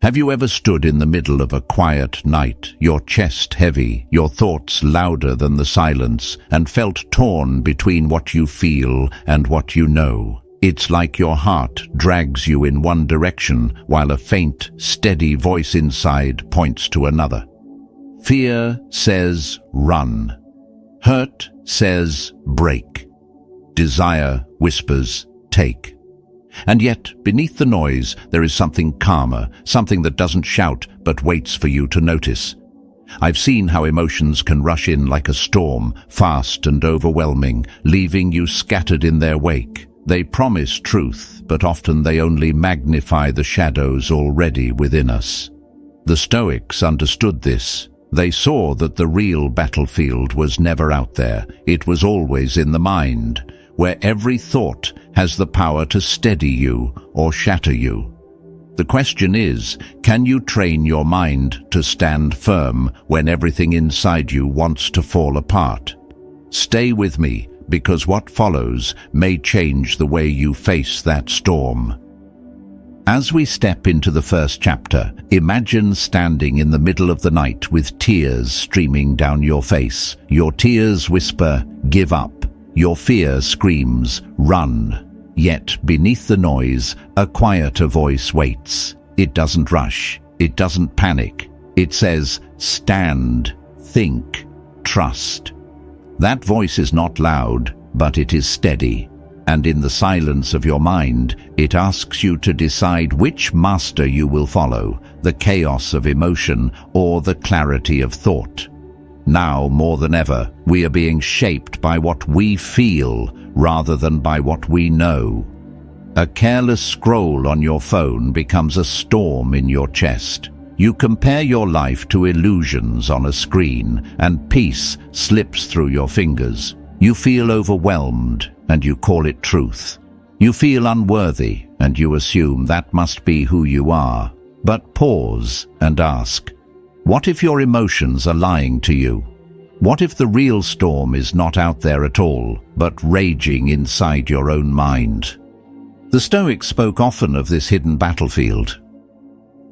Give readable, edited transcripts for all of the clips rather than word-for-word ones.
Have you ever stood in the middle of a quiet night, your chest heavy, your thoughts louder than the silence, and felt torn between what you feel and what you know? It's like your heart drags you in one direction while a faint, steady voice inside points to another. Fear says run. Hurt says break. Desire whispers take. And yet, beneath the noise, there is something calmer, something that doesn't shout but waits for you to notice. I've seen how emotions can rush in like a storm, fast and overwhelming, leaving you scattered in their wake. They promise truth, but often they only magnify the shadows already within us. The Stoics understood this. They saw that the real battlefield was never out there. It was always in the mind, where every thought has the power to steady you or shatter you. The question is, can you train your mind to stand firm when everything inside you wants to fall apart? Stay with me, because what follows may change the way you face that storm. As we step into the first chapter, imagine standing in the middle of the night with tears streaming down your face. Your tears whisper, "Give up." Your fear screams, "Run." Yet beneath the noise, a quieter voice waits. It doesn't rush. It doesn't panic. It says, "Stand, think, trust." That voice is not loud, but it is steady. And in the silence of your mind, it asks you to decide which master you will follow, the chaos of emotion or the clarity of thought. Now, more than ever, we are being shaped by what we feel rather than by what we know. A careless scroll on your phone becomes a storm in your chest. You compare your life to illusions on a screen, and peace slips through your fingers. You feel overwhelmed, and you call it truth. You feel unworthy, and you assume that must be who you are. But pause and ask, what if your emotions are lying to you? What if the real storm is not out there at all, but raging inside your own mind? The Stoics spoke often of this hidden battlefield.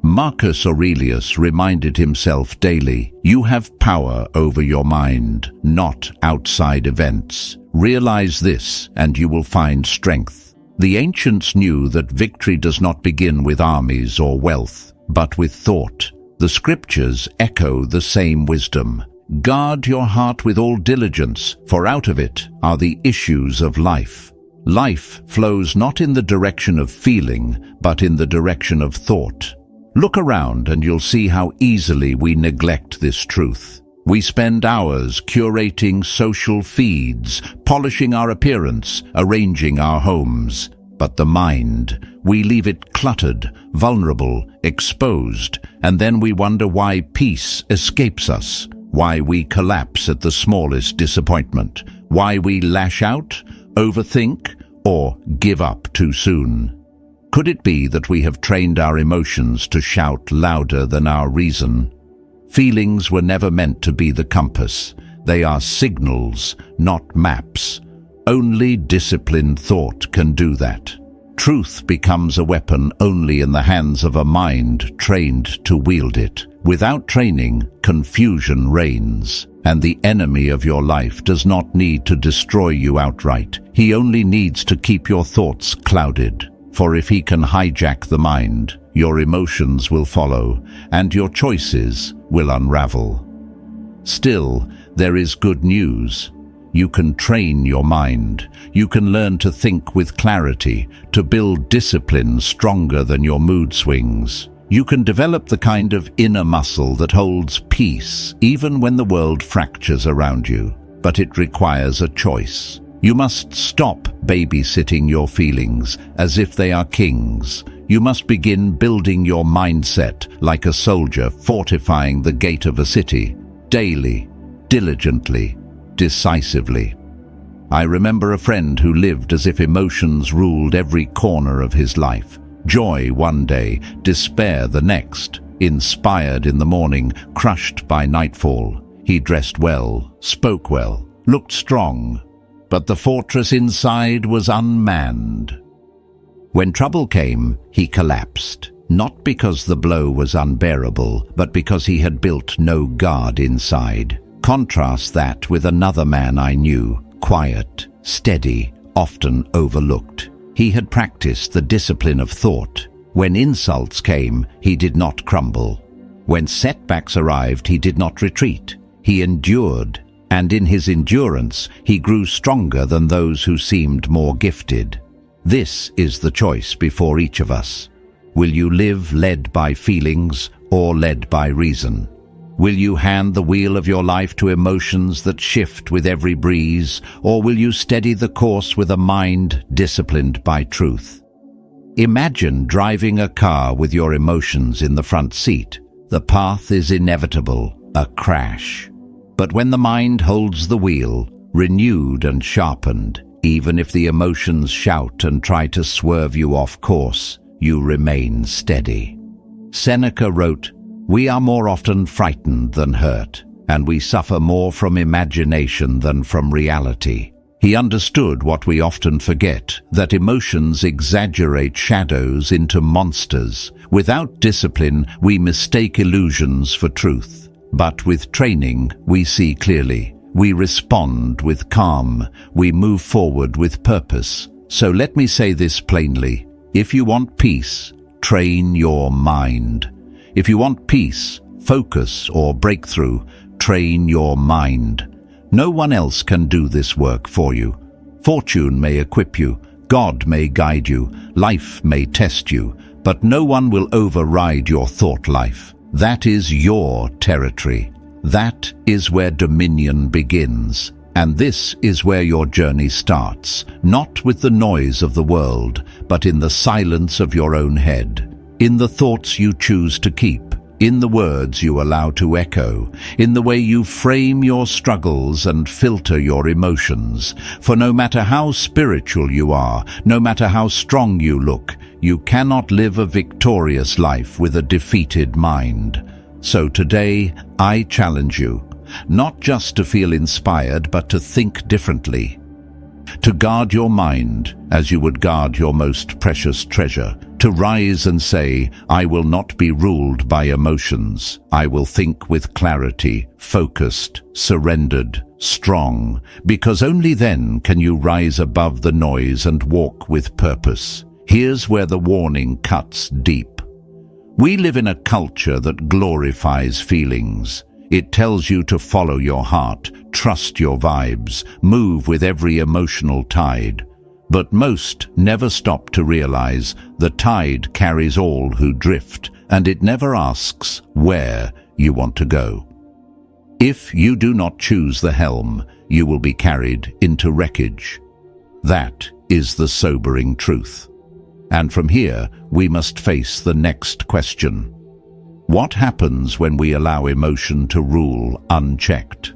Marcus Aurelius reminded himself daily, "You have power over your mind, not outside events. Realize this, and you will find strength." The ancients knew that victory does not begin with armies or wealth, but with thought. The scriptures echo the same wisdom. Guard your heart with all diligence, for out of it are the issues of life. Life flows not in the direction of feeling, but in the direction of thought. Look around and you'll see how easily we neglect this truth. We spend hours curating social feeds, polishing our appearance, arranging our homes. But the mind, we leave it cluttered, vulnerable, exposed, and then we wonder why peace escapes us, why we collapse at the smallest disappointment, why we lash out, overthink, or give up too soon. Could it be that we have trained our emotions to shout louder than our reason? Feelings were never meant to be the compass. They are signals, not maps. Only disciplined thought can do that. Truth becomes a weapon only in the hands of a mind trained to wield it. Without training, confusion reigns, and the enemy of your life does not need to destroy you outright. He only needs to keep your thoughts clouded. For if he can hijack the mind, your emotions will follow, and your choices will unravel. Still, there is good news. You can train your mind. You can learn to think with clarity, to build discipline stronger than your mood swings. You can develop the kind of inner muscle that holds peace, even when the world fractures around you. But it requires a choice. You must stop babysitting your feelings as if they are kings. You must begin building your mindset like a soldier fortifying the gate of a city, daily, diligently, decisively. I remember a friend who lived as if emotions ruled every corner of his life. Joy one day, despair the next, inspired in the morning, crushed by nightfall. He dressed well, spoke well, looked strong, but the fortress inside was unmanned. When trouble came, he collapsed, not because the blow was unbearable, but because he had built no guard inside. Contrast that with another man I knew, quiet, steady, often overlooked. He had practiced the discipline of thought. When insults came, he did not crumble. When setbacks arrived, he did not retreat. He endured, and in his endurance, he grew stronger than those who seemed more gifted. This is the choice before each of us. Will you live led by feelings or led by reason? Will you hand the wheel of your life to emotions that shift with every breeze, or will you steady the course with a mind disciplined by truth? Imagine driving a car with your emotions in the front seat. The path is inevitable, a crash. But when the mind holds the wheel, renewed and sharpened, even if the emotions shout and try to swerve you off course, you remain steady. Seneca wrote, "We are more often frightened than hurt, and we suffer more from imagination than from reality." He understood what we often forget, that emotions exaggerate shadows into monsters. Without discipline, we mistake illusions for truth. But with training, we see clearly. We respond with calm. We move forward with purpose. So let me say this plainly. If you want peace, train your mind. If you want peace, focus, or breakthrough, train your mind. No one else can do this work for you. Fortune may equip you, God may guide you, life may test you, but no one will override your thought life. That is your territory. That is where dominion begins. And this is where your journey starts, not with the noise of the world, but in the silence of your own head, in the thoughts you choose to keep, in the words you allow to echo, in the way you frame your struggles and filter your emotions. For no matter how spiritual you are, no matter how strong you look, you cannot live a victorious life with a defeated mind. So today, I challenge you, not just to feel inspired, but to think differently. To guard your mind as you would guard your most precious treasure. To rise and say, I will not be ruled by emotions. I will think with clarity, focused, surrendered, strong, because only then can you rise above the noise and walk with purpose. Here's where the warning cuts deep. We live in a culture that glorifies feelings. It tells you to follow your heart, trust your vibes, move with every emotional tide. But most never stop to realize the tide carries all who drift, and it never asks where you want to go. If you do not choose the helm, you will be carried into wreckage. That is the sobering truth. And from here, we must face the next question. What happens when we allow emotion to rule unchecked?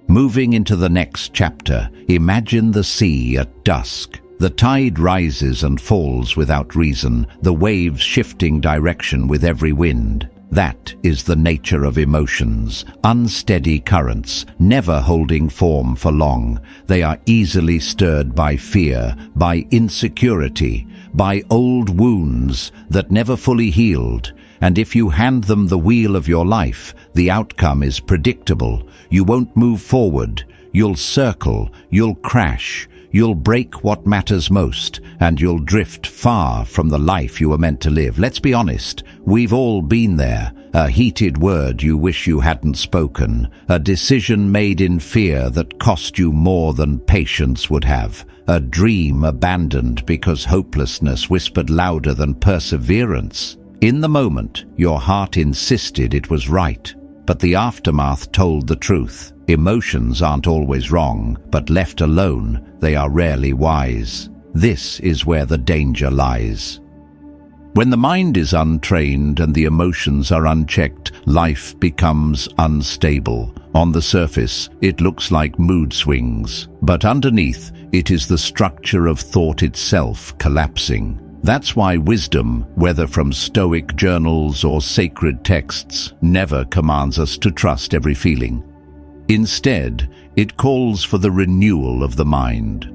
Moving into the next chapter, imagine the sea at dusk. The tide rises and falls without reason, the waves shifting direction with every wind. That is the nature of emotions, unsteady currents, never holding form for long. They are easily stirred by fear, by insecurity, by old wounds that never fully healed. And if you hand them the wheel of your life, the outcome is predictable. You won't move forward. You'll circle. You'll crash. You'll break what matters most, and you'll drift far from the life you were meant to live. Let's be honest, we've all been there. A heated word you wish you hadn't spoken. A decision made in fear that cost you more than patience would have. A dream abandoned because hopelessness whispered louder than perseverance. In the moment, your heart insisted it was right, but the aftermath told the truth. Emotions aren't always wrong, but left alone, they are rarely wise. This is where the danger lies. When the mind is untrained and the emotions are unchecked, life becomes unstable. On the surface, it looks like mood swings, but underneath, it is the structure of thought itself collapsing. That's why wisdom, whether from Stoic journals or sacred texts, never commands us to trust every feeling. Instead, it calls for the renewal of the mind,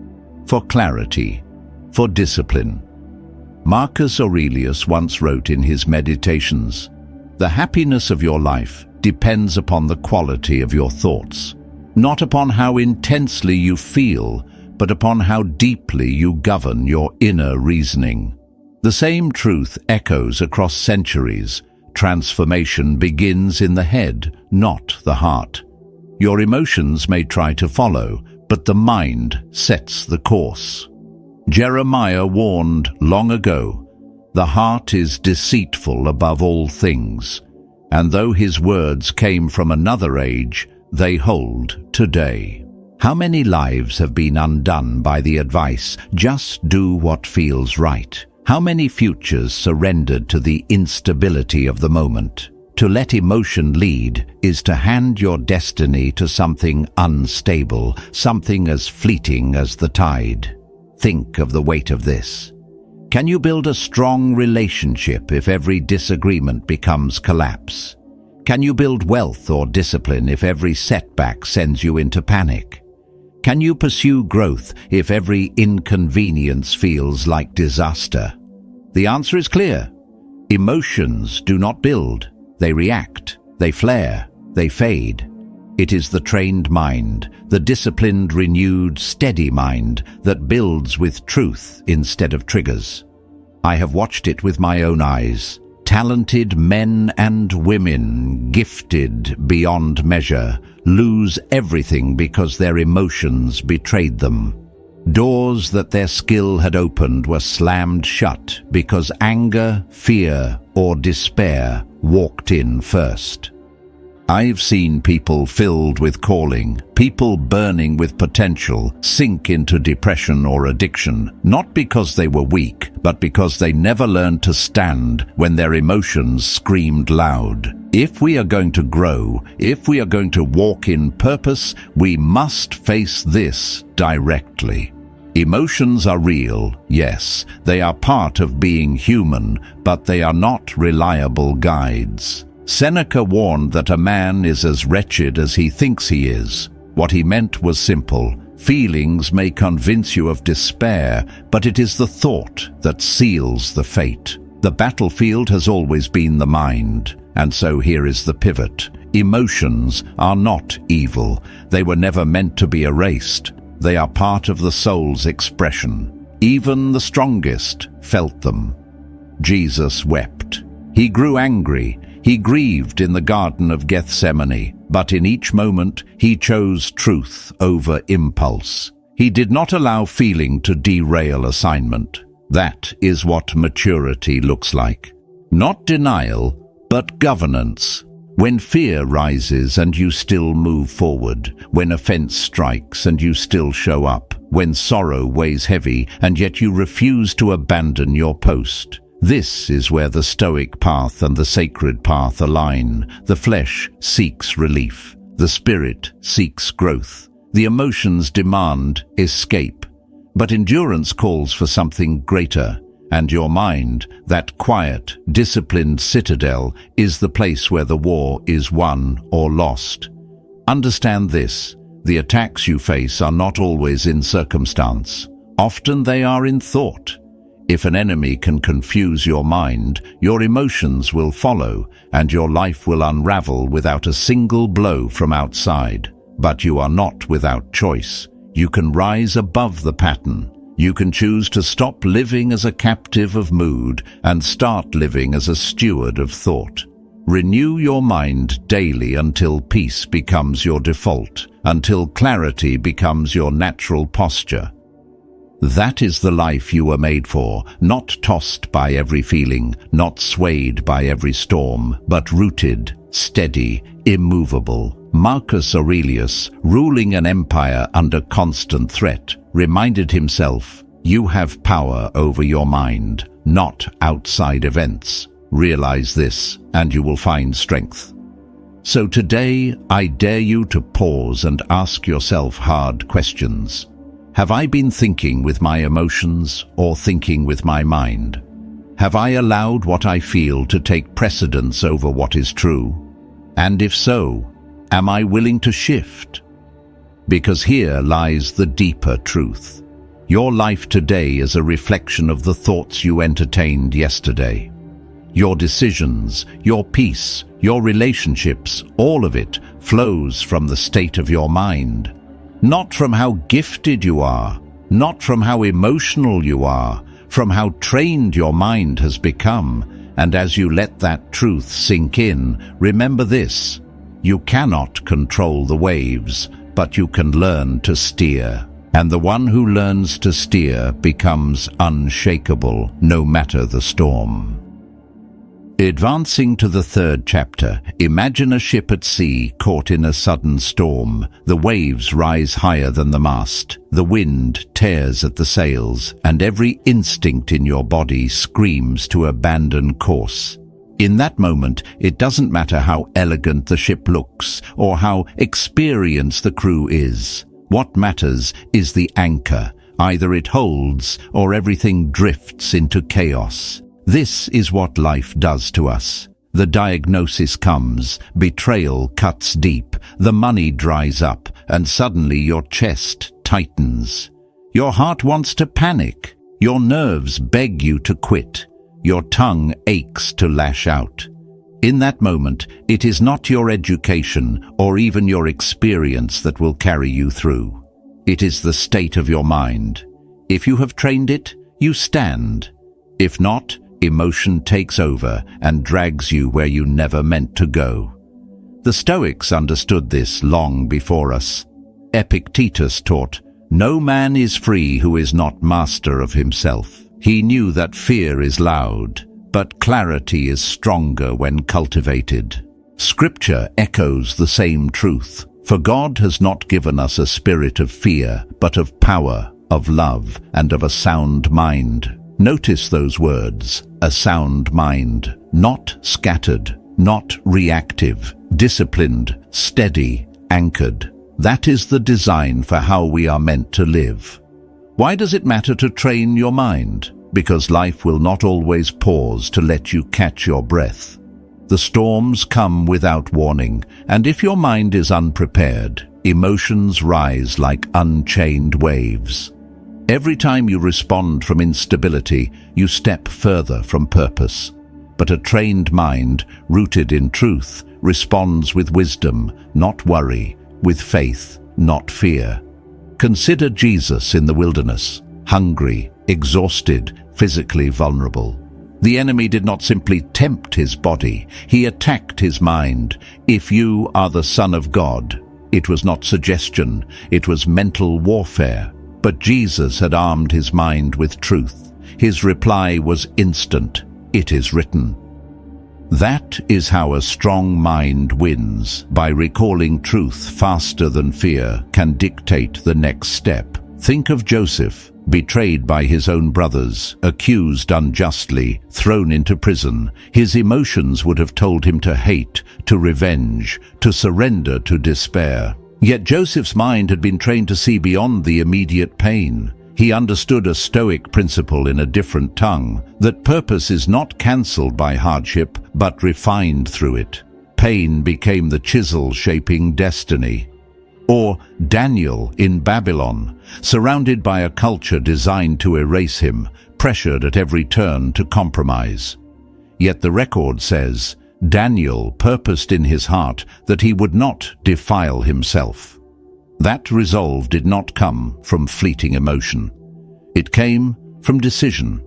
for clarity, for discipline. Marcus Aurelius once wrote in his Meditations, "The happiness of your life depends upon the quality of your thoughts, not upon how intensely you feel, but upon how deeply you govern your inner reasoning." The same truth echoes across centuries. Transformation begins in the head, not the heart. Your emotions may try to follow, but the mind sets the course. Jeremiah warned long ago, "The heart is deceitful above all things," and though his words came from another age, they hold today. How many lives have been undone by the advice, "Just do what feels right"? How many futures surrendered to the instability of the moment? To let emotion lead is to hand your destiny to something unstable, something as fleeting as the tide. Think of the weight of this. Can you build a strong relationship if every disagreement becomes collapse? Can you build wealth or discipline if every setback sends you into panic? Can you pursue growth if every inconvenience feels like disaster? The answer is clear. Emotions do not build. They react, they flare, they fade. It is the trained mind, the disciplined, renewed, steady mind that builds with truth instead of triggers. I have watched it with my own eyes. Talented men and women, gifted beyond measure, lose everything because their emotions betrayed them. Doors that their skill had opened were slammed shut because anger, fear, or despair walked in first. I've seen people filled with calling, people burning with potential, sink into depression or addiction, not because they were weak, but because they never learned to stand when their emotions screamed loud. If we are going to grow, if we are going to walk in purpose, we must face this directly. Emotions are real, yes, they are part of being human, but they are not reliable guides. Seneca warned that a man is as wretched as he thinks he is. What he meant was simple. Feelings may convince you of despair, but it is the thought that seals the fate. The battlefield has always been the mind, and so here is the pivot. Emotions are not evil. They were never meant to be erased. They are part of the soul's expression. Even the strongest felt them. Jesus wept. He grew angry. He grieved in the Garden of Gethsemane, but in each moment he chose truth over impulse. He did not allow feeling to derail assignment. That is what maturity looks like. Not denial, but governance. When fear rises and you still move forward, when offense strikes and you still show up, when sorrow weighs heavy and yet you refuse to abandon your post. This is where the Stoic path and the sacred path align. The flesh seeks relief. The spirit seeks growth. The emotions demand escape. But endurance calls for something greater. And your mind, that quiet, disciplined citadel, is the place where the war is won or lost. Understand this. The attacks you face are not always in circumstance. Often they are in thought. If an enemy can confuse your mind, your emotions will follow, and your life will unravel without a single blow from outside. But you are not without choice. You can rise above the pattern. You can choose to stop living as a captive of mood and start living as a steward of thought. Renew your mind daily until peace becomes your default, until clarity becomes your natural posture. That is the life you were made for, not tossed by every feeling, not swayed by every storm, but rooted, steady, immovable. Marcus Aurelius, ruling an empire under constant threat, reminded himself, "You have power over your mind, not outside events. Realize this, and you will find strength." So today, I dare you to pause and ask yourself hard questions. Have I been thinking with my emotions or thinking with my mind? Have I allowed what I feel to take precedence over what is true? And if so, am I willing to shift? Because here lies the deeper truth. Your life today is a reflection of the thoughts you entertained yesterday. Your decisions, your peace, your relationships, all of it flows from the state of your mind. Not from how gifted you are, not from how emotional you are, from how trained your mind has become. And as you let that truth sink in, remember this: you cannot control the waves, but you can learn to steer. And the one who learns to steer becomes unshakable, no matter the storm. Advancing to the third chapter, imagine a ship at sea caught in a sudden storm. The waves rise higher than the mast. The wind tears at the sails, and every instinct in your body screams to abandon course. In that moment, it doesn't matter how elegant the ship looks or how experienced the crew is. What matters is the anchor. Either it holds or everything drifts into chaos. This is what life does to us. The diagnosis comes, betrayal cuts deep, the money dries up, and suddenly your chest tightens. Your heart wants to panic. Your nerves beg you to quit. Your tongue aches to lash out. In that moment, it is not your education or even your experience that will carry you through. It is the state of your mind. If you have trained it, you stand. If not, emotion takes over and drags you where you never meant to go. The Stoics understood this long before us. Epictetus taught, "No man is free who is not master of himself." He knew that fear is loud, but clarity is stronger when cultivated. Scripture echoes the same truth. For God has not given us a spirit of fear, but of power, of love, and of a sound mind. Notice those words, a sound mind, not scattered, not reactive, disciplined, steady, anchored. That is the design for how we are meant to live. Why does it matter to train your mind? Because life will not always pause to let you catch your breath. The storms come without warning, and if your mind is unprepared, emotions rise like unchained waves. Every time you respond from instability, you step further from purpose. But a trained mind, rooted in truth, responds with wisdom, not worry, with faith, not fear. Consider Jesus in the wilderness, hungry, exhausted, physically vulnerable. The enemy did not simply tempt his body, he attacked his mind. If you are the Son of God, it was not suggestion, it was mental warfare. But Jesus had armed his mind with truth. His reply was instant. It is written. That is how a strong mind wins. By recalling truth faster than fear can dictate the next step. Think of Joseph, betrayed by his own brothers, accused unjustly, thrown into prison. His emotions would have told him to hate, to revenge, to surrender to despair. Yet Joseph's mind had been trained to see beyond the immediate pain. He understood a Stoic principle in a different tongue, that purpose is not cancelled by hardship, but refined through it. Pain became the chisel shaping destiny. Or Daniel in Babylon, surrounded by a culture designed to erase him, pressured at every turn to compromise. Yet the record says, Daniel purposed in his heart that he would not defile himself. That resolve did not come from fleeting emotion. It came from decision,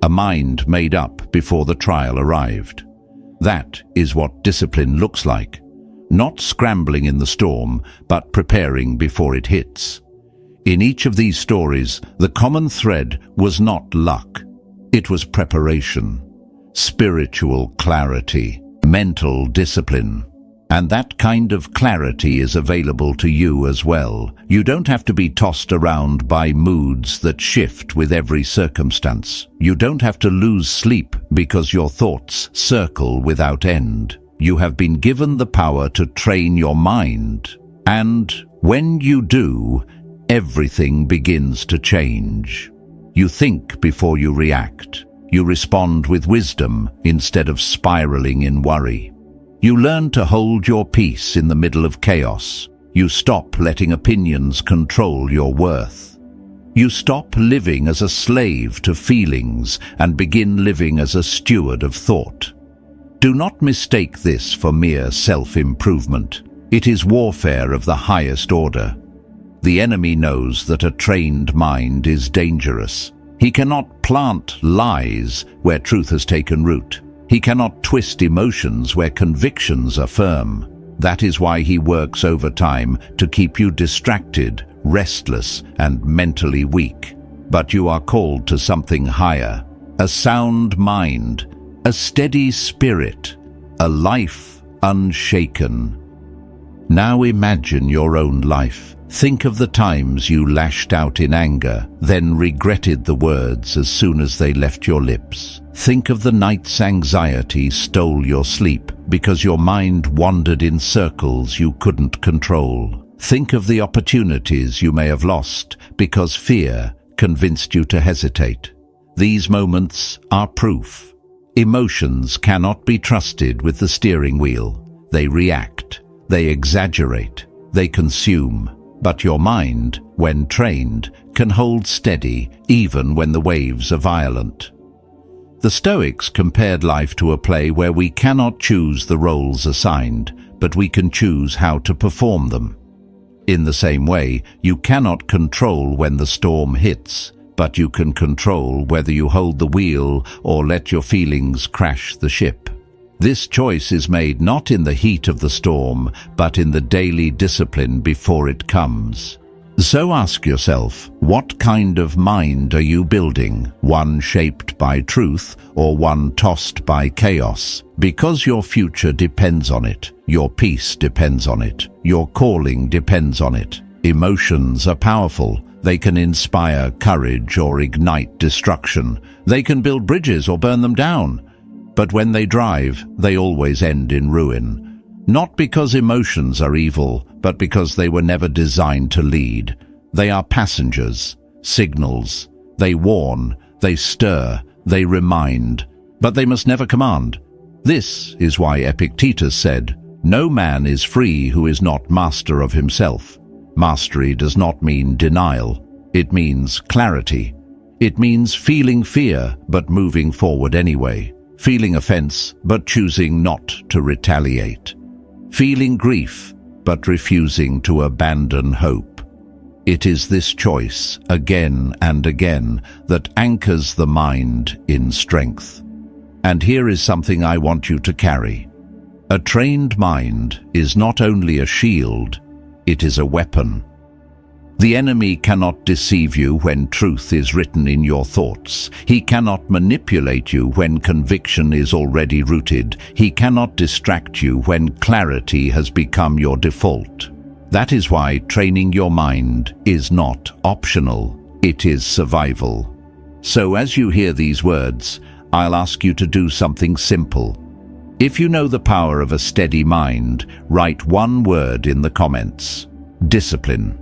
a mind made up before the trial arrived. That is what discipline looks like. Not scrambling in the storm, but preparing before it hits. In each of these stories, the common thread was not luck. It was preparation, spiritual clarity, mental discipline. And that kind of clarity is available to you as well. You don't have to be tossed around by moods that shift with every circumstance. You don't have to lose sleep because your thoughts circle without end. You have been given the power to train your mind. And when you do, everything begins to change. You think before you react. You respond with wisdom instead of spiraling in worry. You learn to hold your peace in the middle of chaos. You stop letting opinions control your worth. You stop living as a slave to feelings and begin living as a steward of thought. Do not mistake this for mere self-improvement. It is warfare of the highest order. The enemy knows that a trained mind is dangerous. He cannot plant lies where truth has taken root. He cannot twist emotions where convictions are firm. That is why he works overtime to keep you distracted, restless, and mentally weak. But you are called to something higher, a sound mind, a steady spirit, a life unshaken. Now imagine your own life. Think of the times you lashed out in anger, then regretted the words as soon as they left your lips. Think of the night's anxiety stole your sleep because your mind wandered in circles you couldn't control. Think of the opportunities you may have lost because fear convinced you to hesitate. These moments are proof. Emotions cannot be trusted with the steering wheel. They react, they exaggerate, they consume. But your mind, when trained, can hold steady even when the waves are violent. The Stoics compared life to a play where we cannot choose the roles assigned, but we can choose how to perform them. In the same way, you cannot control when the storm hits, but you can control whether you hold the wheel or let your feelings crash the ship. This choice is made not in the heat of the storm, but in the daily discipline before it comes. So ask yourself, what kind of mind are you building? One shaped by truth or one tossed by chaos? Because your future depends on it. Your peace depends on it. Your calling depends on it. Emotions are powerful. They can inspire courage or ignite destruction. They can build bridges or burn them down. But when they drive, they always end in ruin. Not because emotions are evil, but because they were never designed to lead. They are passengers, signals. They warn, they stir, they remind, but they must never command. This is why Epictetus said, "No man is free who is not master of himself." Mastery does not mean denial. It means clarity. It means feeling fear, but moving forward anyway. Feeling offense, but choosing not to retaliate. Feeling grief, but refusing to abandon hope. It is this choice, again and again, that anchors the mind in strength. And here is something I want you to carry. A trained mind is not only a shield, it is a weapon. The enemy cannot deceive you when truth is written in your thoughts. He cannot manipulate you when conviction is already rooted. He cannot distract you when clarity has become your default. That is why training your mind is not optional. It is survival. So as you hear these words, I'll ask you to do something simple. If you know the power of a steady mind, write one word in the comments: discipline.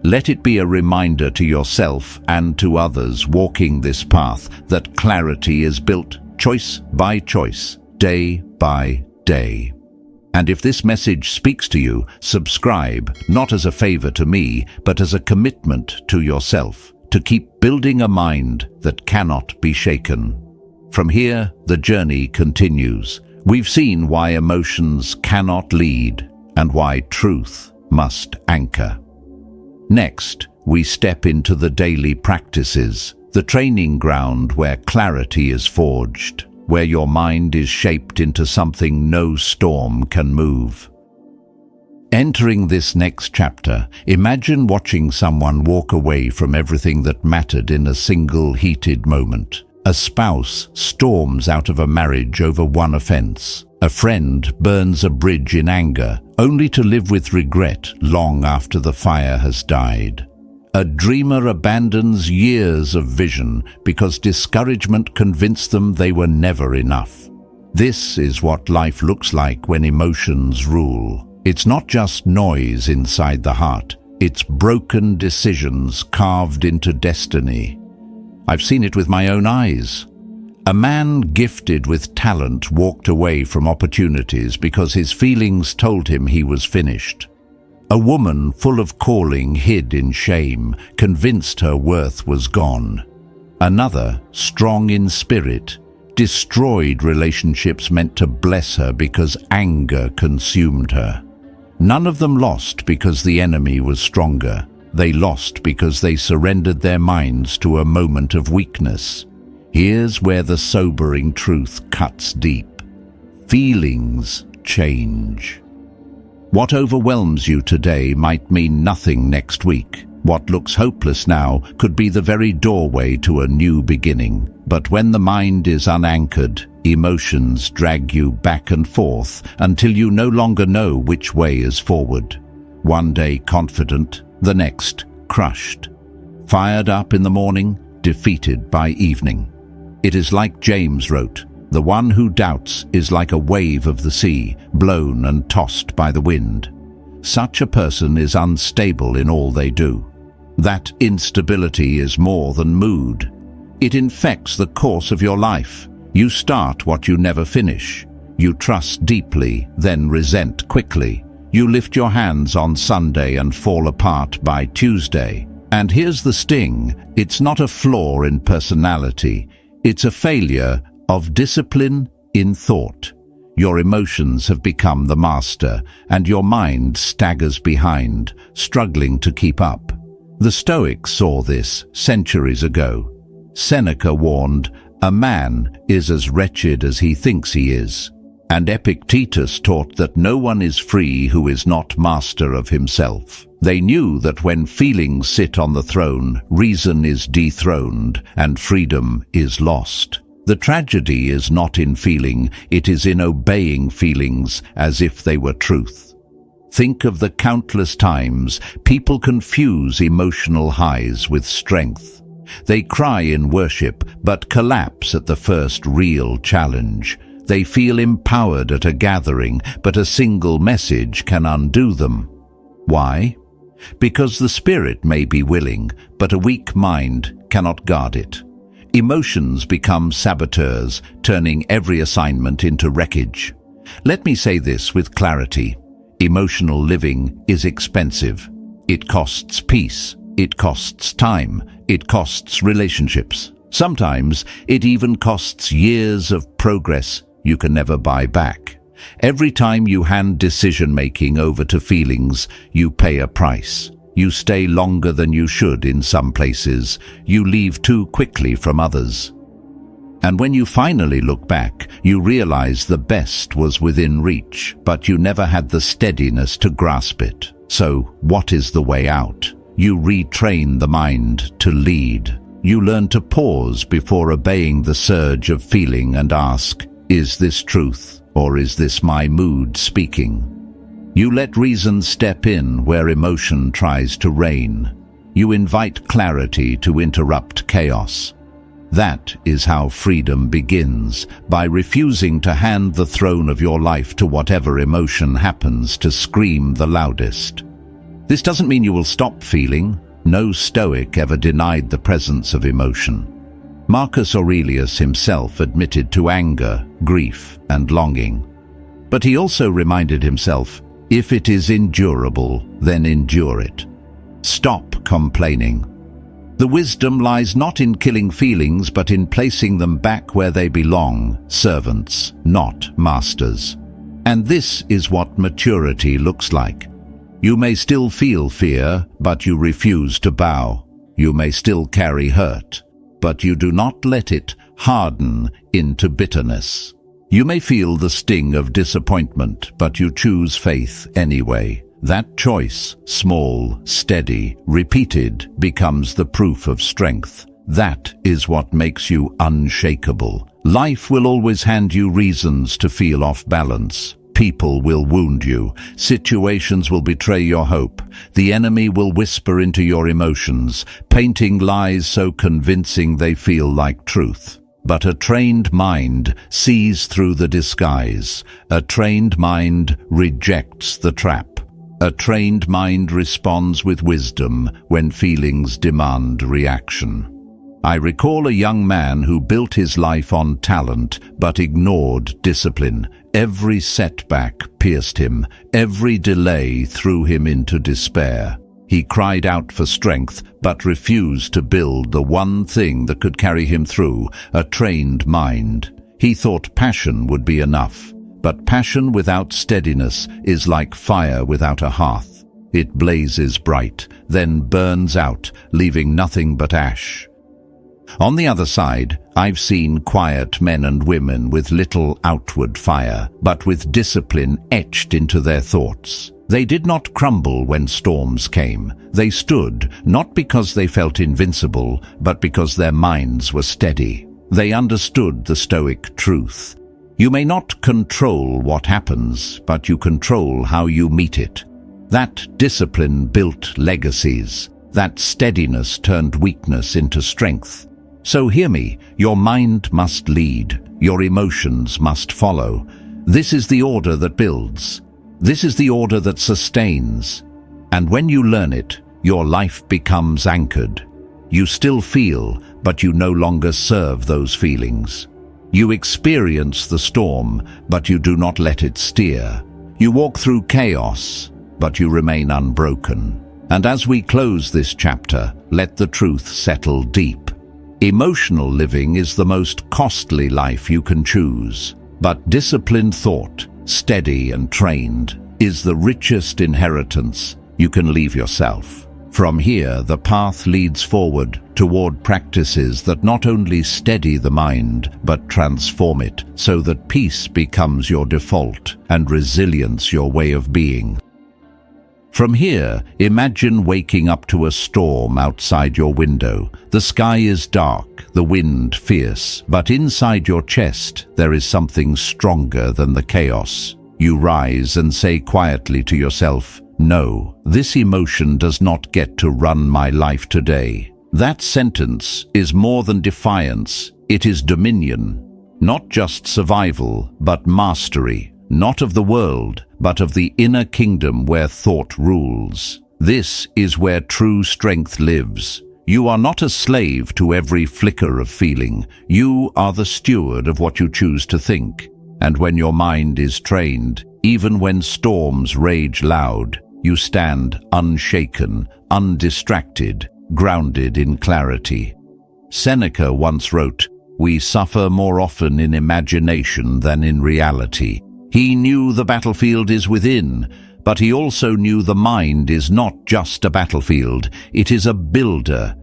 Let it be a reminder to yourself and to others walking this path that clarity is built choice by choice, day by day. And if this message speaks to you, subscribe, not as a favor to me, but as a commitment to yourself, to keep building a mind that cannot be shaken. From here, the journey continues. We've seen why emotions cannot lead and why truth must anchor. Next, we step into the daily practices, the training ground where clarity is forged, where your mind is shaped into something no storm can move. Entering this next chapter, imagine watching someone walk away from everything that mattered in a single heated moment. A spouse storms out of a marriage over one offense. A friend burns a bridge in anger, only to live with regret long after the fire has died. A dreamer abandons years of vision because discouragement convinced them they were never enough. This is what life looks like when emotions rule. It's not just noise inside the heart, it's broken decisions carved into destiny. I've seen it with my own eyes. A man gifted with talent walked away from opportunities because his feelings told him he was finished. A woman full of calling hid in shame, convinced her worth was gone. Another, strong in spirit, destroyed relationships meant to bless her because anger consumed her. None of them lost because the enemy was stronger. They lost because they surrendered their minds to a moment of weakness. Here's where the sobering truth cuts deep. Feelings change. What overwhelms you today might mean nothing next week. What looks hopeless now could be the very doorway to a new beginning. But when the mind is unanchored, emotions drag you back and forth until you no longer know which way is forward. One day confident, the next crushed. Fired up in the morning, defeated by evening. It is like James wrote, "The one who doubts is like a wave of the sea, blown and tossed by the wind." Such a person is unstable in all they do. That instability is more than mood. It infects the course of your life. You start what you never finish. You trust deeply, then resent quickly. You lift your hands on Sunday and fall apart by Tuesday. And here's the sting. It's not a flaw in personality. It's a failure of discipline in thought. Your emotions have become the master, and your mind staggers behind, struggling to keep up. The Stoics saw this centuries ago. Seneca warned, "A man is as wretched as he thinks he is." And Epictetus taught that no one is free who is not master of himself. They knew that when feelings sit on the throne, reason is dethroned and freedom is lost. The tragedy is not in feeling, it is in obeying feelings as if they were truth. Think of the countless times people confuse emotional highs with strength. They cry in worship, but collapse at the first real challenge. They feel empowered at a gathering, but a single message can undo them. Why? Because the spirit may be willing, but a weak mind cannot guard it. Emotions become saboteurs, turning every assignment into wreckage. Let me say this with clarity. Emotional living is expensive. It costs peace. It costs time. It costs relationships. Sometimes it even costs years of progress you can never buy back. Every time you hand decision-making over to feelings, you pay a price. You stay longer than you should in some places. You leave too quickly from others. And when you finally look back, you realize the best was within reach, but you never had the steadiness to grasp it. So, what is the way out? You retrain the mind to lead. You learn to pause before obeying the surge of feeling and ask, is this truth, or is this my mood speaking? You let reason step in where emotion tries to reign. You invite clarity to interrupt chaos. That is how freedom begins, by refusing to hand the throne of your life to whatever emotion happens to scream the loudest. This doesn't mean you will stop feeling. No Stoic ever denied the presence of emotion. Marcus Aurelius himself admitted to anger, grief, and longing. But he also reminded himself, if it is endurable, then endure it. Stop complaining. The wisdom lies not in killing feelings, but in placing them back where they belong, servants, not masters. And this is what maturity looks like. You may still feel fear, but you refuse to bow. You may still carry hurt, but you do not let it harden into bitterness. You may feel the sting of disappointment, but you choose faith anyway. That choice, small, steady, repeated, becomes the proof of strength. That is what makes you unshakable. Life will always hand you reasons to feel off balance. People will wound you. Situations will betray your hope. The enemy will whisper into your emotions, painting lies so convincing they feel like truth. But a trained mind sees through the disguise. A trained mind rejects the trap. A trained mind responds with wisdom when feelings demand reaction. I recall a young man who built his life on talent but ignored discipline, Every setback pierced him, every delay threw him into despair. He cried out for strength, but refused to build the one thing that could carry him through, a trained mind. He thought passion would be enough, but passion without steadiness is like fire without a hearth. It blazes bright, then burns out, leaving nothing but ash. On the other side, I've seen quiet men and women with little outward fire, but with discipline etched into their thoughts. They did not crumble when storms came. They stood, not because they felt invincible, but because their minds were steady. They understood the Stoic truth. You may not control what happens, but you control how you meet it. That discipline built legacies. That steadiness turned weakness into strength. So hear me, your mind must lead, your emotions must follow. This is the order that builds. This is the order that sustains. And when you learn it, your life becomes anchored. You still feel, but you no longer serve those feelings. You experience the storm, but you do not let it steer. You walk through chaos, but you remain unbroken. And as we close this chapter, let the truth settle deep. Emotional living is the most costly life you can choose, but disciplined thought, steady and trained, is the richest inheritance you can leave yourself. From here, the path leads forward toward practices that not only steady the mind, but transform it so that peace becomes your default and resilience your way of being. From here, imagine waking up to a storm outside your window. The sky is dark, the wind fierce, but inside your chest there is something stronger than the chaos. You rise and say quietly to yourself, "No, this emotion does not get to run my life today." That sentence is more than defiance, it is dominion. Not just survival, but mastery. Not of the world, but of the inner kingdom where thought rules. This is where true strength lives. You are not a slave to every flicker of feeling. You are the steward of what you choose to think. And when your mind is trained, even when storms rage loud, you stand unshaken, undistracted, grounded in clarity. Seneca once wrote, "We suffer more often in imagination than in reality." He knew the battlefield is within, but he also knew the mind is not just a battlefield, it is a builder.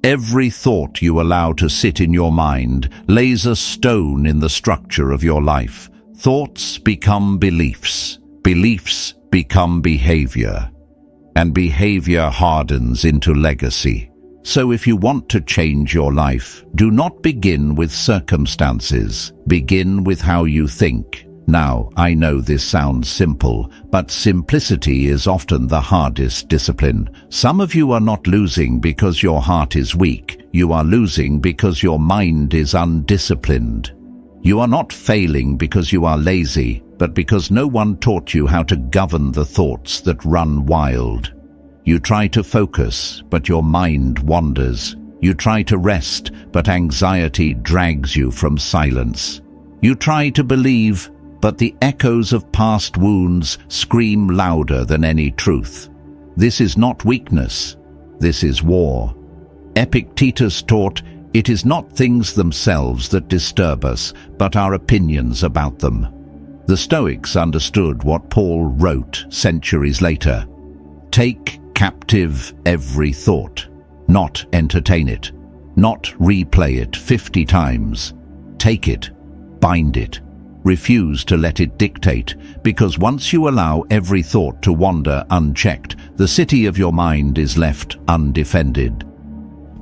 Every thought you allow to sit in your mind lays a stone in the structure of your life. Thoughts become beliefs, beliefs become behavior, and behavior hardens into legacy. So if you want to change your life, do not begin with circumstances, begin with how you think. Now, I know this sounds simple, but simplicity is often the hardest discipline. Some of you are not losing because your heart is weak. You are losing because your mind is undisciplined. You are not failing because you are lazy, but because no one taught you how to govern the thoughts that run wild. You try to focus, but your mind wanders. You try to rest, but anxiety drags you from silence. You try to believe, but the echoes of past wounds scream louder than any truth. This is not weakness, this is war. Epictetus taught, it is not things themselves that disturb us, but our opinions about them. The Stoics understood what Paul wrote centuries later. Take captive every thought, not entertain it, not replay it 50 times. Take it, bind it. Refuse to let it dictate, because once you allow every thought to wander unchecked, the city of your mind is left undefended.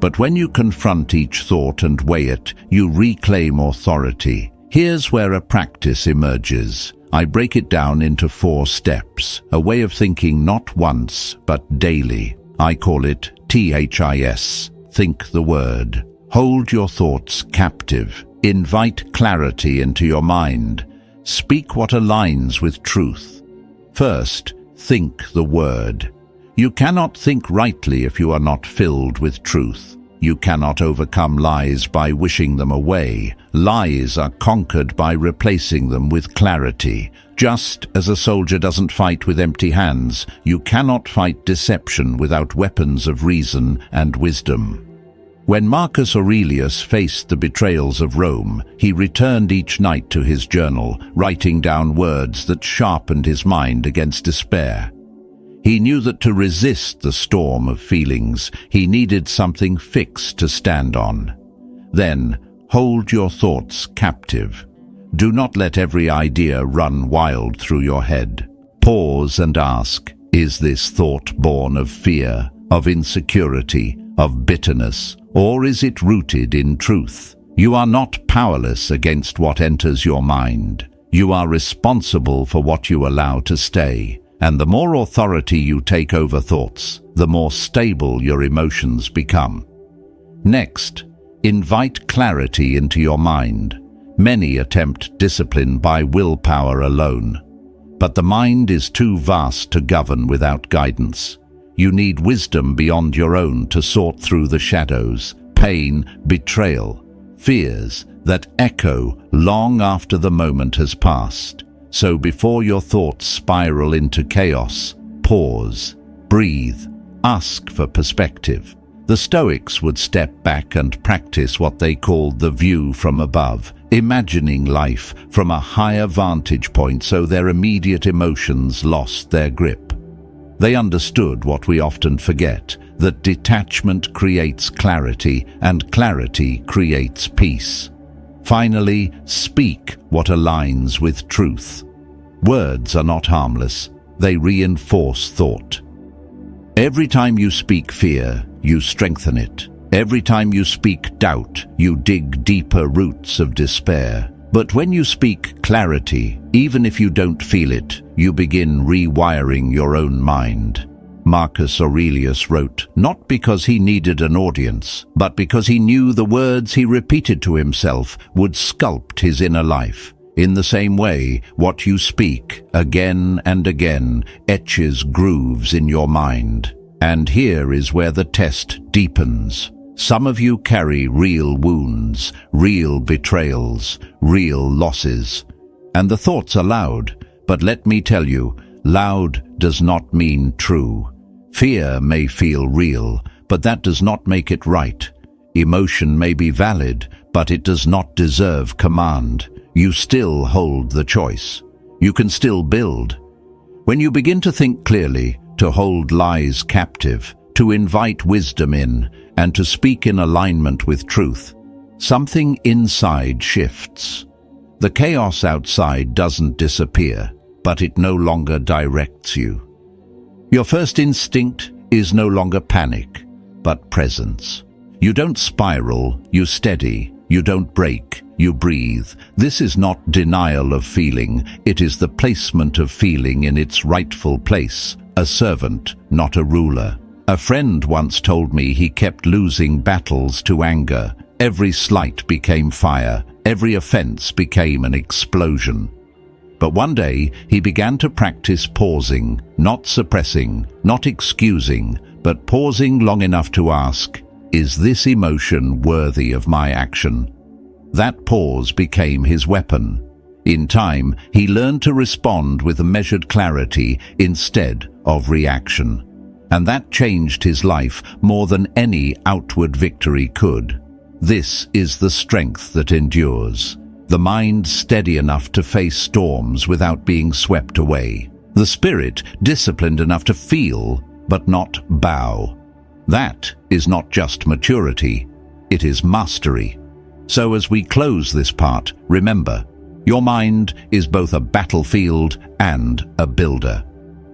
But when you confront each thought and weigh it, you reclaim authority. Here's where a practice emerges. I break it down into 4 steps, a way of thinking not once, but daily. I call it THIS, think the word. Hold your thoughts captive. Invite clarity into your mind. Speak what aligns with truth. First, think the word. You cannot think rightly if you are not filled with truth. You cannot overcome lies by wishing them away. Lies are conquered by replacing them with clarity. Just as a soldier doesn't fight with empty hands, you cannot fight deception without weapons of reason and wisdom. When Marcus Aurelius faced the betrayals of Rome, he returned each night to his journal, writing down words that sharpened his mind against despair. He knew that to resist the storm of feelings, he needed something fixed to stand on. Then, hold your thoughts captive. Do not let every idea run wild through your head. Pause and ask, is this thought born of fear, of insecurity, of bitterness, or is it rooted in truth? You are not powerless against what enters your mind. You are responsible for what you allow to stay. And the more authority you take over thoughts, the more stable your emotions become. Next, invite clarity into your mind. Many attempt discipline by willpower alone, but the mind is too vast to govern without guidance. You need wisdom beyond your own to sort through the shadows, pain, betrayal, fears that echo long after the moment has passed. So before your thoughts spiral into chaos, pause, breathe, ask for perspective. The Stoics would step back and practice what they called the view from above, imagining life from a higher vantage point so their immediate emotions lost their grip. They understood what we often forget, that detachment creates clarity and clarity creates peace. Finally, speak what aligns with truth. Words are not harmless. They reinforce thought. Every time you speak fear, you strengthen it. Every time you speak doubt, you dig deeper roots of despair. But when you speak clarity, even if you don't feel it, you begin rewiring your own mind. Marcus Aurelius wrote, not because he needed an audience, but because he knew the words he repeated to himself would sculpt his inner life. In the same way, what you speak again and again etches grooves in your mind. And here is where the test deepens. Some of you carry real wounds, real betrayals, real losses. And the thoughts are loud, but let me tell you, loud does not mean true. Fear may feel real, but that does not make it right. Emotion may be valid, but it does not deserve command. You still hold the choice. You can still build. When you begin to think clearly, to hold lies captive, to invite wisdom in, and to speak in alignment with truth, something inside shifts. The chaos outside doesn't disappear, but it no longer directs you. Your first instinct is no longer panic, but presence. You don't spiral, you steady. You don't break, you breathe. This is not denial of feeling, it is the placement of feeling in its rightful place, a servant, not a ruler. A friend once told me he kept losing battles to anger. Every slight became fire, every offense became an explosion. But one day he began to practice pausing, not suppressing, not excusing, but pausing long enough to ask, is this emotion worthy of my action? That pause became his weapon. In time, he learned to respond with a measured clarity instead of reaction. And that changed his life more than any outward victory could. This is the strength that endures. The mind steady enough to face storms without being swept away. The spirit disciplined enough to feel, but not bow. That is not just maturity, it is mastery. So as we close this part, remember, your mind is both a battlefield and a builder.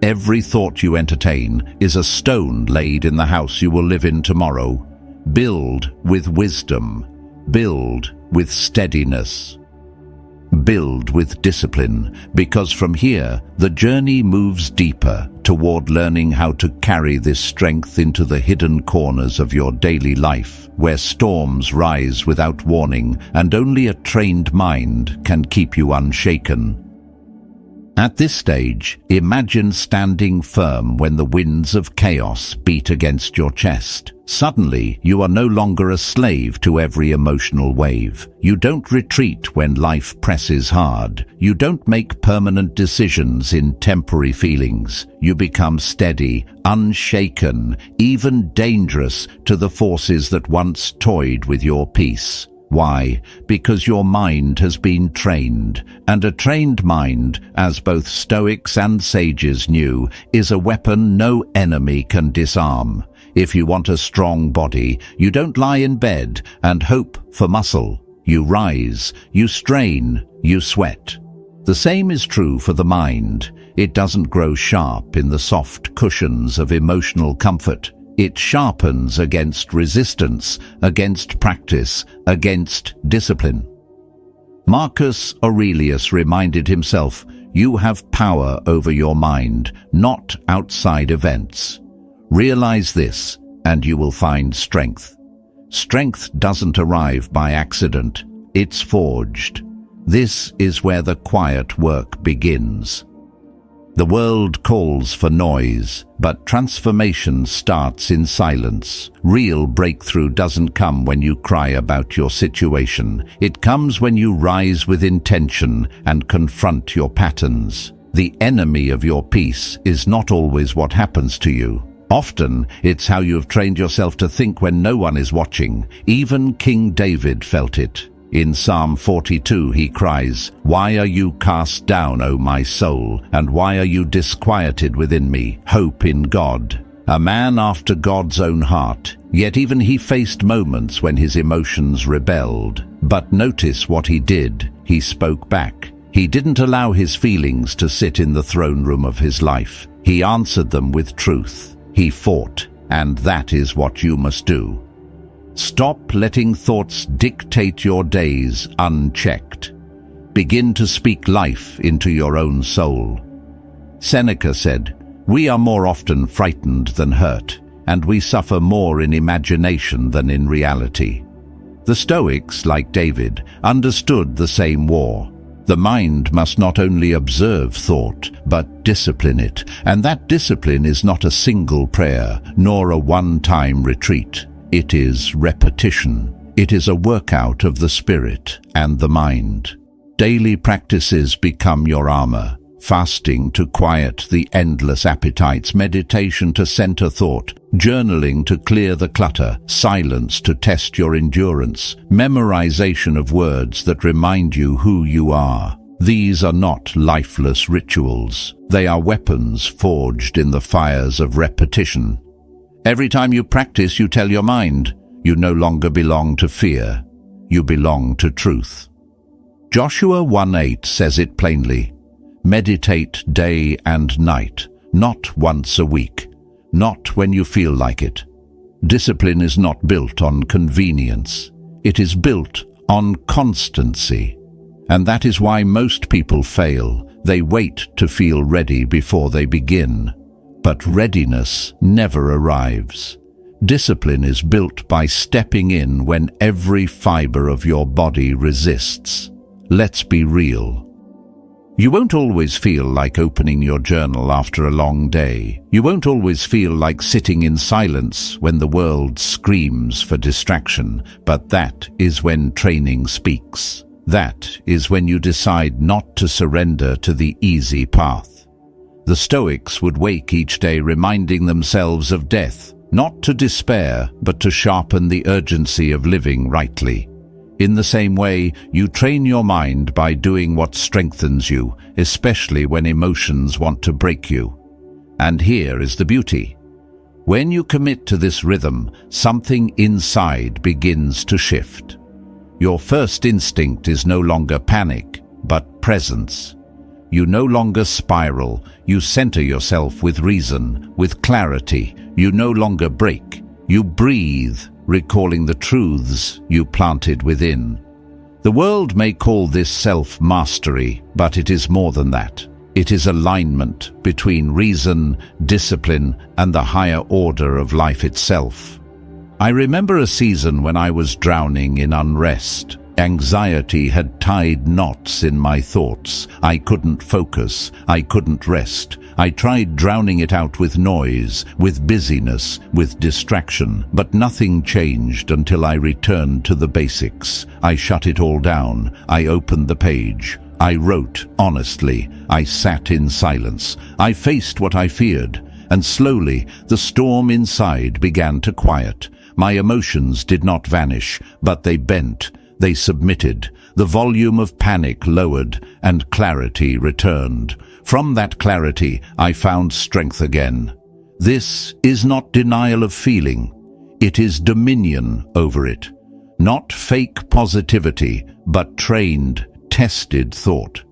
Every thought you entertain is a stone laid in the house you will live in tomorrow. Build with wisdom. Build with steadiness. Build with discipline, because from here, the journey moves deeper toward learning how to carry this strength into the hidden corners of your daily life, where storms rise without warning and only a trained mind can keep you unshaken. At this stage, imagine standing firm when the winds of chaos beat against your chest. Suddenly, you are no longer a slave to every emotional wave. You don't retreat when life presses hard. You don't make permanent decisions in temporary feelings. You become steady, unshaken, even dangerous to the forces that once toyed with your peace. Why? Because your mind has been trained, and a trained mind, as both Stoics and sages knew, is a weapon no enemy can disarm. If you want a strong body, you don't lie in bed and hope for muscle. You rise, you strain, you sweat. The same is true for the mind. It doesn't grow sharp in the soft cushions of emotional comfort. It sharpens against resistance, against practice, against discipline. Marcus Aurelius reminded himself, "You have power over your mind, not outside events." Realize this, and you will find strength. Strength doesn't arrive by accident, it's forged. This is where the quiet work begins. The world calls for noise, but transformation starts in silence. Real breakthrough doesn't come when you cry about your situation. It comes when you rise with intention and confront your patterns. The enemy of your peace is not always what happens to you. Often, it's how you have trained yourself to think when no one is watching. Even King David felt it. In Psalm 42 he cries, "Why are you cast down, O my soul, and why are you disquieted within me? Hope in God." A man after God's own heart, yet even he faced moments when his emotions rebelled. But notice what he did. He spoke back. He didn't allow his feelings to sit in the throne room of his life. He answered them with truth. He fought, and that is what you must do. Stop letting thoughts dictate your days unchecked. Begin to speak life into your own soul. Seneca said, "We are more often frightened than hurt, and we suffer more in imagination than in reality." The Stoics, like David, understood the same war. The mind must not only observe thought, but discipline it, and that discipline is not a single prayer, nor a one-time retreat. It is repetition. It is a workout of the spirit and the mind. Daily practices become your armor. Fasting to quiet the endless appetites, meditation to center thought, journaling to clear the clutter, silence to test your endurance, memorization of words that remind you who you are. These are not lifeless rituals. They are weapons forged in the fires of repetition. Every time you practice, you tell your mind, you no longer belong to fear, you belong to truth. Joshua 1:8 says it plainly, "Meditate day and night, not once a week, not when you feel like it." Discipline is not built on convenience. It is built on constancy. And that is why most people fail. They wait to feel ready before they begin. But readiness never arrives. Discipline is built by stepping in when every fiber of your body resists. Let's be real. You won't always feel like opening your journal after a long day. You won't always feel like sitting in silence when the world screams for distraction. But that is when training speaks. That is when you decide not to surrender to the easy path. The Stoics would wake each day reminding themselves of death, not to despair, but to sharpen the urgency of living rightly. In the same way, you train your mind by doing what strengthens you, especially when emotions want to break you. And here is the beauty. When you commit to this rhythm, something inside begins to shift. Your first instinct is no longer panic, but presence. You no longer spiral. You center yourself with reason, with clarity. You no longer break. You breathe, recalling the truths you planted within. The world may call this self-mastery, but it is more than that. It is alignment between reason, discipline, and the higher order of life itself. I remember a season when I was drowning in unrest. Anxiety had tied knots in my thoughts. I couldn't focus. I couldn't rest. I tried drowning it out with noise, with busyness, with distraction, but nothing changed until I returned to the basics. I shut it all down. I opened the page. I wrote honestly. I sat in silence. I faced what I feared, and slowly the storm inside began to quiet. My emotions did not vanish, but they bent. They submitted. The volume of panic lowered, and clarity returned. From that clarity, I found strength again. This is not denial of feeling. It is dominion over it. Not fake positivity, but trained, tested thought.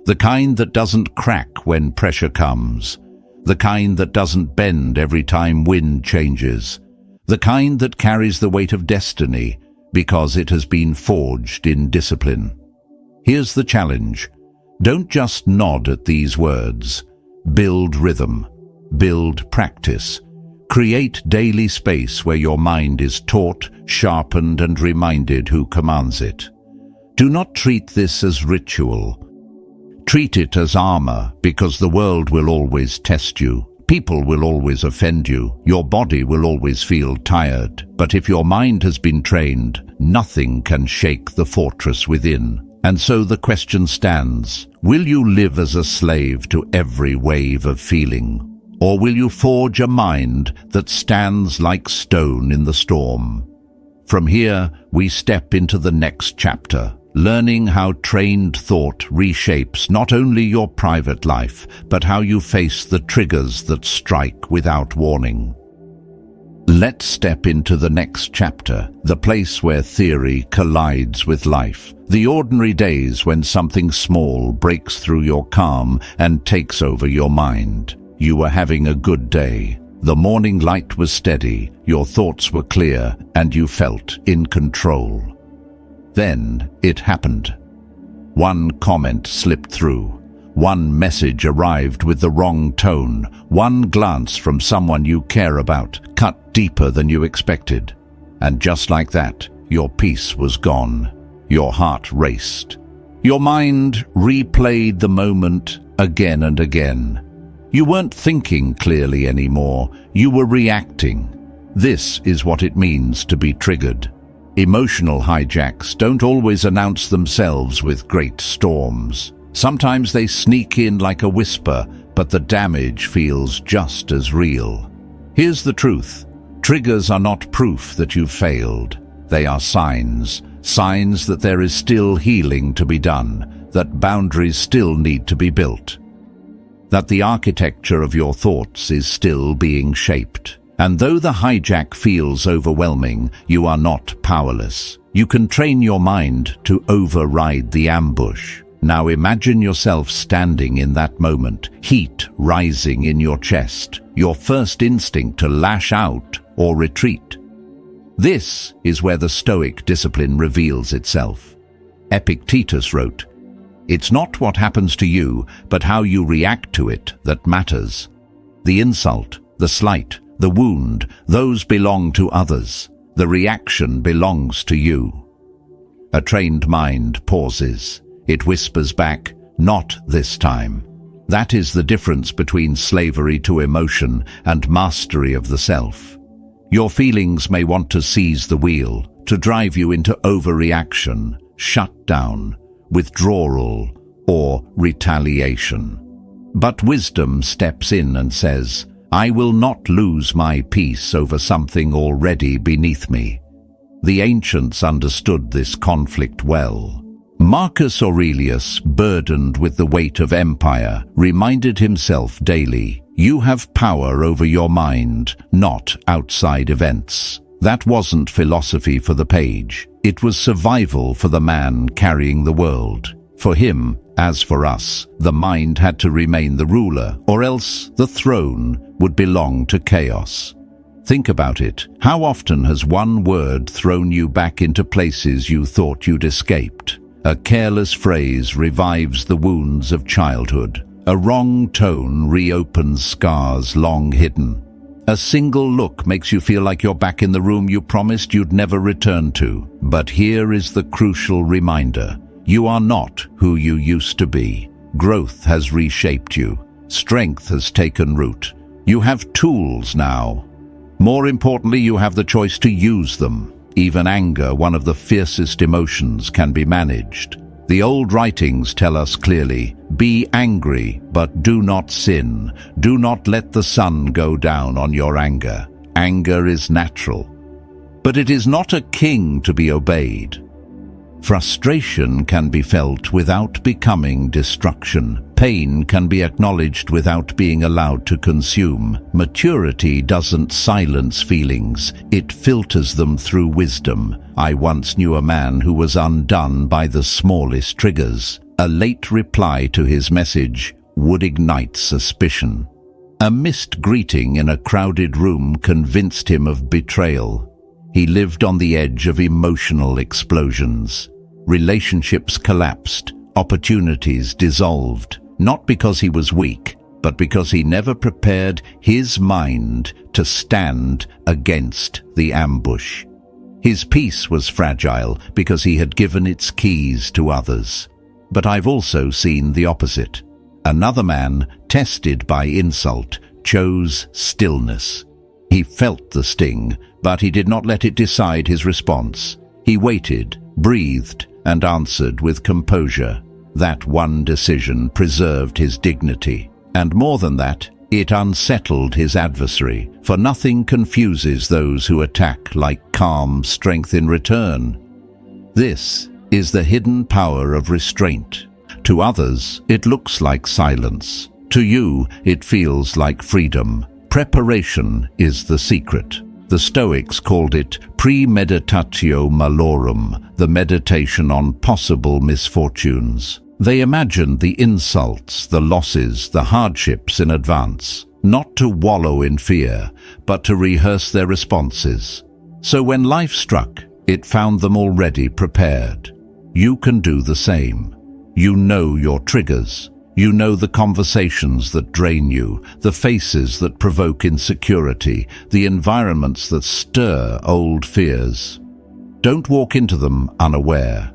The kind that doesn't crack when pressure comes. The kind that doesn't bend every time wind changes. The kind that carries the weight of destiny, because it has been forged in discipline. Here's the challenge. Don't just nod at these words. Build rhythm. Build practice. Create daily space where your mind is taught, sharpened, and reminded who commands it. Do not treat this as ritual. Treat it as armor, because the world will always test you. People will always offend you. Your body will always feel tired. But if your mind has been trained, nothing can shake the fortress within. And so the question stands, will you live as a slave to every wave of feeling? Or will you forge a mind that stands like stone in the storm? From here, we step into the next chapter, learning how trained thought reshapes not only your private life, but how you face the triggers that strike without warning. Let's step into the next chapter, the place where theory collides with life. The ordinary days when something small breaks through your calm and takes over your mind. You were having a good day. The morning light was steady, your thoughts were clear, and you felt in control. Then it happened. One comment slipped through. One message arrived with the wrong tone. One glance from someone you care about cut deeper than you expected. And just like that, your peace was gone. Your heart raced. Your mind replayed the moment again and again. You weren't thinking clearly anymore. You were reacting. This is what it means to be triggered. Emotional hijacks don't always announce themselves with great storms. Sometimes they sneak in like a whisper, but the damage feels just as real. Here's the truth. Triggers are not proof that you've failed. They are signs. Signs that there is still healing to be done, that boundaries still need to be built, that the architecture of your thoughts is still being shaped. And though the hijack feels overwhelming, you are not powerless. You can train your mind to override the ambush. Now imagine yourself standing in that moment, heat rising in your chest, your first instinct to lash out or retreat. This is where the Stoic discipline reveals itself. Epictetus wrote, "It's not what happens to you, but how you react to it that matters. The insult, the slight, the wound, those belong to others. The reaction belongs to you." A trained mind pauses. It whispers back, "Not this time." That is the difference between slavery to emotion and mastery of the self. Your feelings may want to seize the wheel, to drive you into overreaction, shutdown, withdrawal, or retaliation. But wisdom steps in and says, "I will not lose my peace over something already beneath me." The ancients understood this conflict well. Marcus Aurelius, burdened with the weight of empire, reminded himself daily, "You have power over your mind, not outside events." That wasn't philosophy for the page. It was survival for the man carrying the world. For him, as for us, the mind had to remain the ruler, or else the throne would belong to chaos. Think about it. How often has one word thrown you back into places you thought you'd escaped? A careless phrase revives the wounds of childhood. A wrong tone reopens scars long hidden. A single look makes you feel like you're back in the room you promised you'd never return to. But here is the crucial reminder. You are not who you used to be. Growth has reshaped you. Strength has taken root. You have tools now. More importantly, you have the choice to use them. Even anger, one of the fiercest emotions, can be managed. The old writings tell us clearly, be angry, but do not sin. Do not let the sun go down on your anger. Anger is natural. But it is not a king to be obeyed. Frustration can be felt without becoming destruction. Pain can be acknowledged without being allowed to consume. Maturity doesn't silence feelings, it filters them through wisdom. I once knew a man who was undone by the smallest triggers. A late reply to his message would ignite suspicion. A missed greeting in a crowded room convinced him of betrayal. He lived on the edge of emotional explosions. Relationships collapsed, opportunities dissolved, not because he was weak, but because he never prepared his mind to stand against the ambush. His peace was fragile because he had given its keys to others. But I've also seen the opposite. Another man, tested by insult, chose stillness. He felt the sting, but he did not let it decide his response. He waited, breathed, and answered with composure. That one decision preserved his dignity. And more than that, it unsettled his adversary, for nothing confuses those who attack like calm strength in return. This is the hidden power of restraint. To others, it looks like silence. To you, it feels like freedom. Preparation is the secret. The Stoics called it premeditatio malorum, the meditation on possible misfortunes. They imagined the insults, the losses, the hardships in advance, not to wallow in fear, but to rehearse their responses. So when life struck, it found them already prepared. You can do the same. You know your triggers. You know the conversations that drain you, the faces that provoke insecurity, the environments that stir old fears. Don't walk into them unaware.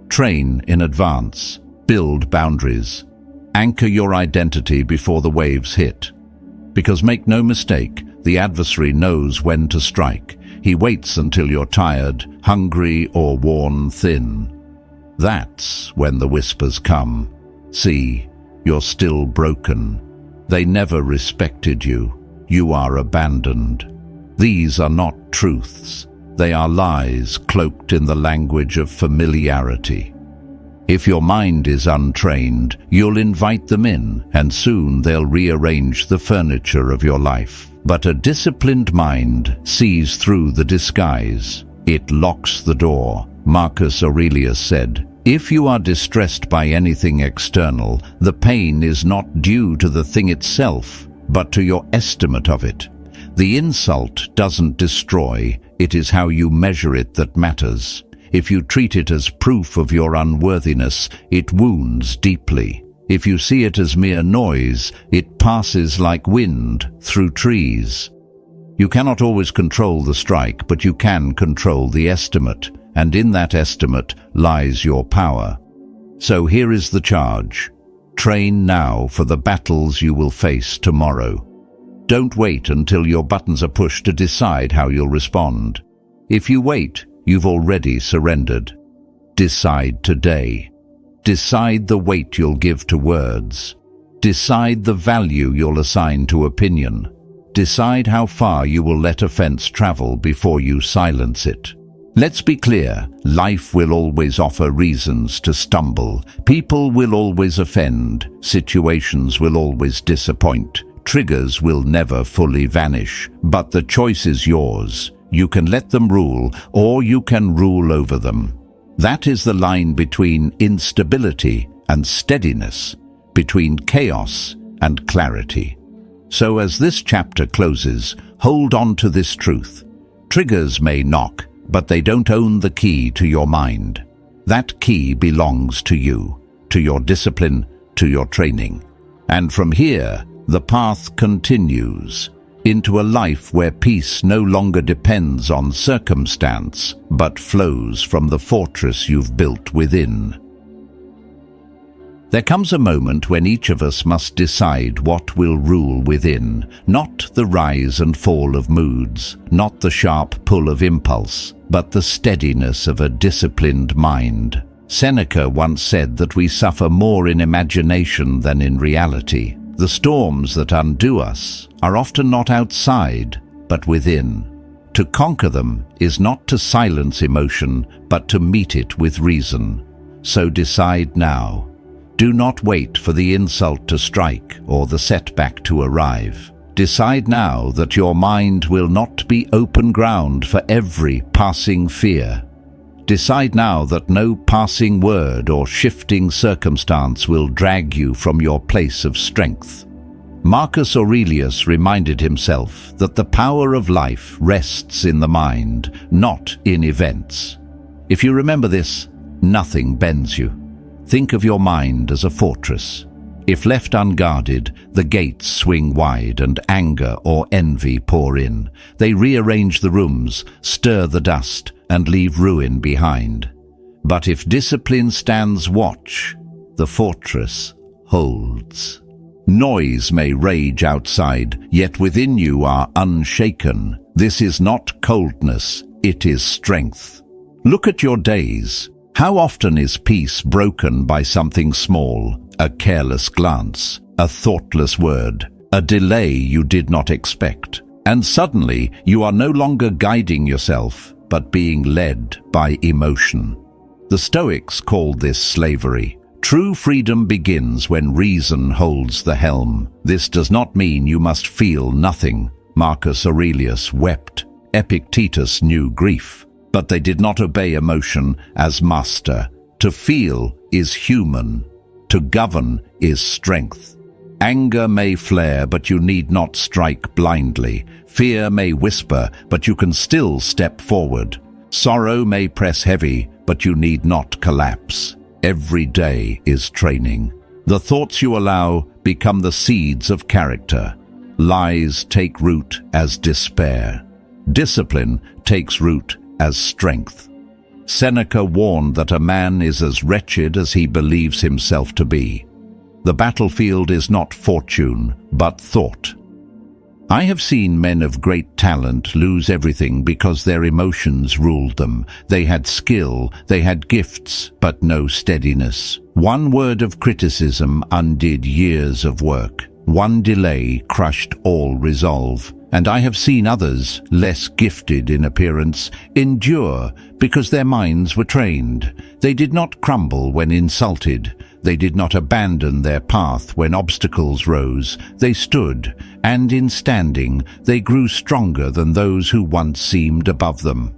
Train in advance. Build boundaries. Anchor your identity before the waves hit. Because make no mistake, the adversary knows when to strike. He waits until you're tired, hungry, or worn thin. That's when the whispers come. See, you're still broken. They never respected you. You are abandoned. These are not truths. They are lies cloaked in the language of familiarity. If your mind is untrained, you'll invite them in, and soon they'll rearrange the furniture of your life. But a disciplined mind sees through the disguise. It locks the door. Marcus Aurelius said, "If you are distressed by anything external, the pain is not due to the thing itself, but to your estimate of it. The insult doesn't destroy, it is how you measure it that matters. If you treat it as proof of your unworthiness, it wounds deeply. If you see it as mere noise, it passes like wind through trees." You cannot always control the strike, but you can control the estimate, and in that estimate lies your power. So here is the charge. Train now for the battles you will face tomorrow. Don't wait until your buttons are pushed to decide how you'll respond. If you wait, you've already surrendered. Decide today. Decide the weight you'll give to words. Decide the value you'll assign to opinion. Decide how far you will let offense travel before you silence it. Let's be clear, life will always offer reasons to stumble. People will always offend. Situations will always disappoint. Triggers will never fully vanish. But the choice is yours. You can let them rule, or you can rule over them. That is the line between instability and steadiness, between chaos and clarity. So as this chapter closes, hold on to this truth. Triggers may knock, but they don't own the key to your mind. That key belongs to you, to your discipline, to your training. And from here, the path continues. into a life where peace no longer depends on circumstance, but flows from the fortress you've built within. There comes a moment when each of us must decide what will rule within, not the rise and fall of moods, not the sharp pull of impulse, but the steadiness of a disciplined mind. Seneca once said that we suffer more in imagination than in reality. The storms that undo us are often not outside, but within. To conquer them is not to silence emotion, but to meet it with reason. So decide now. Do not wait for the insult to strike or the setback to arrive. Decide now that your mind will not be open ground for every passing fear. Decide now that no passing word or shifting circumstance will drag you from your place of strength. Marcus Aurelius reminded himself that the power of life rests in the mind, not in events. If you remember this, nothing bends you. Think of your mind as a fortress. If left unguarded, the gates swing wide and anger or envy pour in. They rearrange the rooms, stir the dust, and leave ruin behind. But if discipline stands watch, the fortress holds. Noise may rage outside, yet within you are unshaken. This is not coldness, it is strength. Look at your days. How often is peace broken by something small, a careless glance, a thoughtless word, a delay you did not expect? And suddenly you are no longer guiding yourself, but being led by emotion. The Stoics called this slavery. True freedom begins when reason holds the helm. This does not mean you must feel nothing. Marcus Aurelius wept. Epictetus knew grief. But they did not obey emotion as master. To feel is human. To govern is strength. Anger may flare, but you need not strike blindly. Fear may whisper, but you can still step forward. Sorrow may press heavy, but you need not collapse. Every day is training. The thoughts you allow become the seeds of character. Lies take root as despair. Discipline takes root as strength. Seneca warned that a man is as wretched as he believes himself to be. The battlefield is not fortune, but thought. I have seen men of great talent lose everything because their emotions ruled them. They had skill, they had gifts, but no steadiness. One word of criticism undid years of work. One delay crushed all resolve. And I have seen others, less gifted in appearance, endure because their minds were trained. They did not crumble when insulted. They did not abandon their path when obstacles rose. They stood, and in standing, they grew stronger than those who once seemed above them.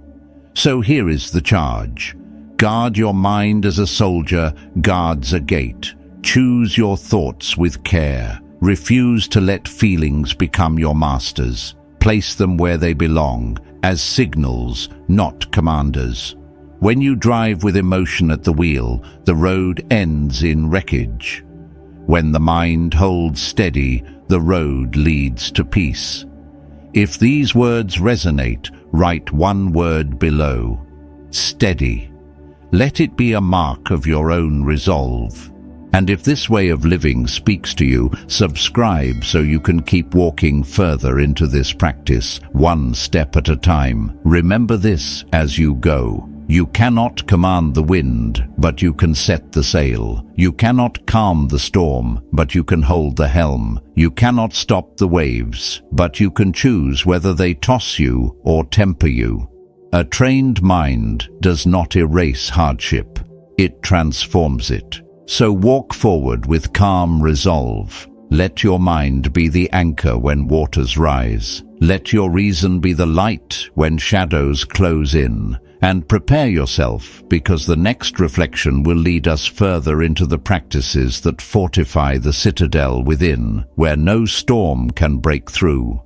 So here is the charge. Guard your mind as a soldier guards a gate. Choose your thoughts with care. Refuse to let feelings become your masters. Place them where they belong, as signals, not commanders. When you drive with emotion at the wheel, the road ends in wreckage. When the mind holds steady, the road leads to peace. If these words resonate, write one word below: steady. Let it be a mark of your own resolve. And if this way of living speaks to you, subscribe so you can keep walking further into this practice, one step at a time. Remember this as you go. You cannot command the wind, but you can set the sail. You cannot calm the storm, but you can hold the helm. You cannot stop the waves, but you can choose whether they toss you or temper you. A trained mind does not erase hardship. It transforms it. So walk forward with calm resolve. Let your mind be the anchor when waters rise. Let your reason be the light when shadows close in. And prepare yourself, because the next reflection will lead us further into the practices that fortify the citadel within, where no storm can break through.